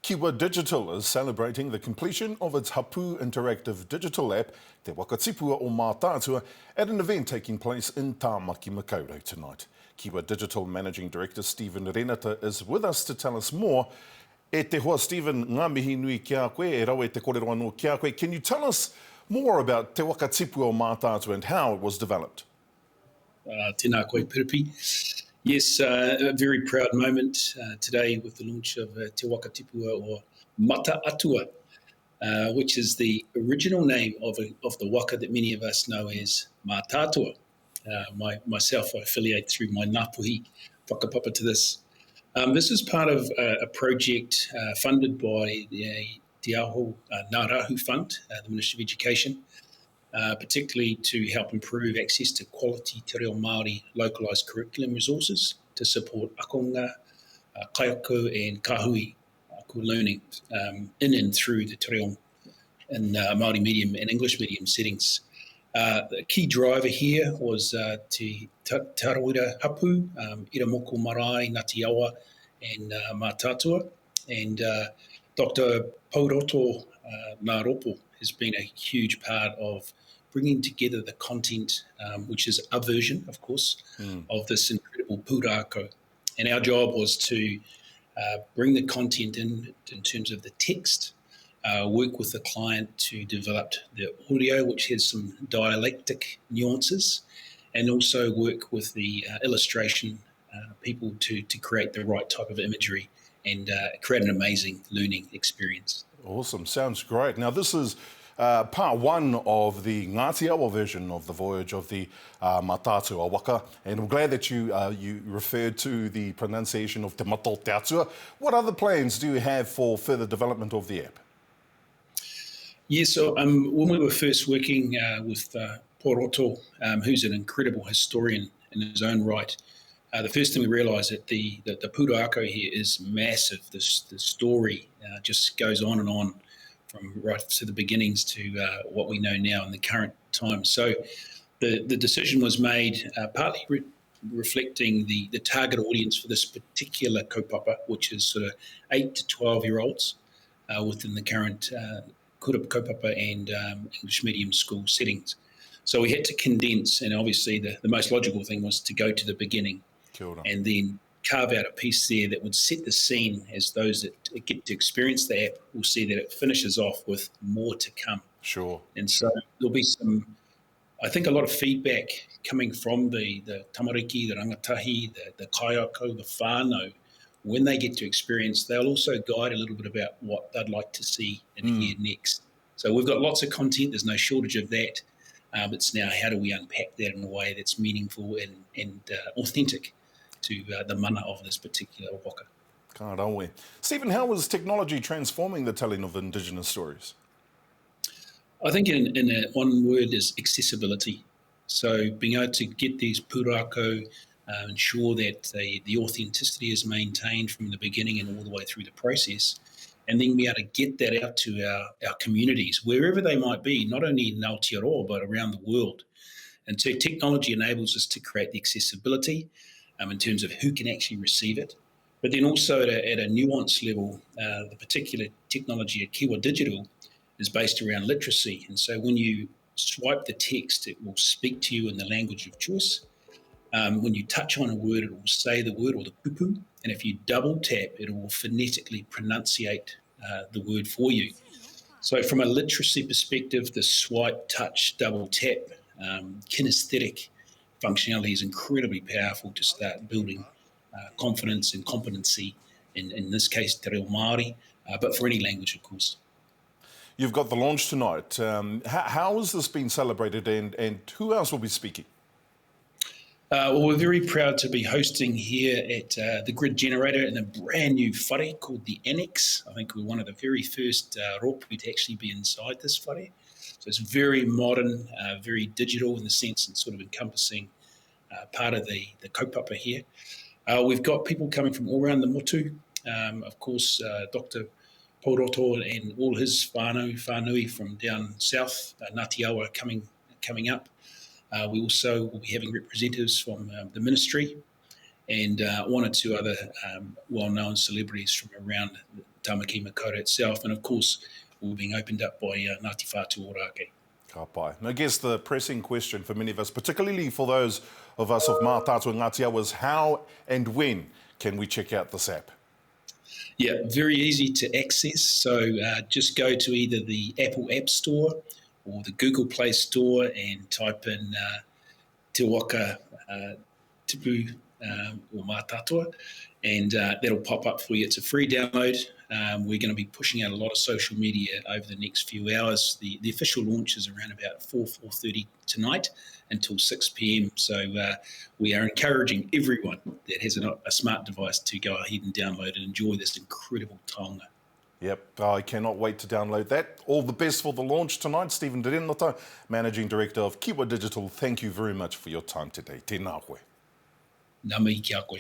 Kiwa Digital is celebrating the completion of its hapū interactive digital app, Te Waka Tipua o Mata-Atua, at an event taking place in Tāmaki, Makaurau tonight. Kiwa Digital Managing Director Steven Renata is with us to tell us more. E te hoa, Steven, ngā mihi nui kia koe, e rau e te kōrero anō kia koe. Can you tell us more about Te Waka Tipua o Mata-Atua and how it was developed? Tēnā koe Piripi. Yes, a very proud moment today with the launch of Te Waka Tipua or Mata-Atua, which is the original name of the waka that many of us know as Mata-Atua. Myself, I affiliate through my ngāpuhi whakapapa to this. This is part of a project funded by the Te Aho Ngā Rahu Fund, the Ministry of Education, particularly to help improve access to quality te reo Māori localised curriculum resources to support akonga, kaiako and kahui learning in and through the te reo in Māori medium and English medium settings. The key driver here was Te Tarawira hapū, Iramoko Marae, Ngāti Awa and Mata-Atua, and Dr. Pauroto Ngāropo has been a huge part of bringing together the content, which is a version, of course, of this incredible pūrākau. And our job was to bring the content in terms of the text, work with the client to develop the audio, which has some dialectic nuances, and also work with the illustration people to create the right type of imagery and create an amazing learning experience. Awesome, sounds great. Now this is part one of the Ngāti Awa version of the voyage of the Mata-Atua waka, and I'm glad that you referred to the pronunciation of Te Mata-Atua. What other plans do you have for further development of the app? Yeah, so when we were first working with Poroto, who's an incredible historian in his own right, the first thing we realised that the pūrākau here is massive. The story just goes on and on from right to the beginnings to what we know now in the current time. So the decision was made partly reflecting the target audience for this particular kaupapa, which is sort of 8 to 12-year-olds within the current kaupapa and English medium school settings. So we had to condense, and obviously the most logical thing was to go to the beginning and then carve out a piece there that would set the scene as those that get to experience the app will see that it finishes off with more to come. Sure. And so there'll be I think a lot of feedback coming from the tamariki, the rangatahi, the kaiako, the whānau. When they get to experience, they'll also guide a little bit about what they'd like to see and hear next. So we've got lots of content, there's no shortage of that. It's now how do we unpack that in a way that's meaningful and authentic to the mana of this particular waka. Ka rawe. Stephen, how is technology transforming the telling of Indigenous stories? I think in one word is accessibility. So being able to get these pūrākau, ensure that the authenticity is maintained from the beginning and all the way through the process, and then be able to get that out to our communities, wherever they might be, not only in Aotearoa, but around the world. And so technology enables us to create the accessibility in terms of who can actually receive it. But then also at a nuance level, the particular technology at Kiwa Digital is based around literacy. And so when you swipe the text, it will speak to you in the language of choice. When you touch on a word, it will say the word or the pupu. And if you double tap, it will phonetically pronunciate the word for you. So from a literacy perspective, the swipe, touch, double tap, kinesthetic functionality is incredibly powerful to start building confidence and competency, in this case, te reo Māori, but for any language, of course. You've got the launch tonight. How has this been celebrated and who else will be speaking? Well, we're very proud to be hosting here at the Grid Generator in a brand new whare called the Annex. I think we're one of the very first rōpū to actually be inside this whare. So it's very modern, very digital in the sense it's sort of encompassing part of the kaupapa here. We've got people coming from all around the motu. Of course, Dr. Pauroto and all his whānui from down south, Ngāti Awa coming up. We also will be having representatives from the ministry and one or two other well-known celebrities from around Tamaki Makaurau itself, and of course we're being opened up by Ngāti Whātua Ōrākei. Ka pai. And I guess the pressing question for many of us, particularly for those of us of Mata-Atua and Ngāti Awa, is how and when can we check out this app? Yeah, very easy to access. So just go to either the Apple App Store or the Google Play Store and type in Te Waka Tipua or Mata-Atua, and that'll pop up for you. It's a free download. We're going to be pushing out a lot of social media over the next few hours. The official launch is around about 4:30 tonight until 6 p.m. So we are encouraging everyone that has a smart device to go ahead and download and enjoy this incredible taonga. Yep, I cannot wait to download that. All the best for the launch tonight. Steven Renata, Managing Director of Kiwa Digital, thank you very much for your time today. Tēnā koe. Ngā mihi kia koe.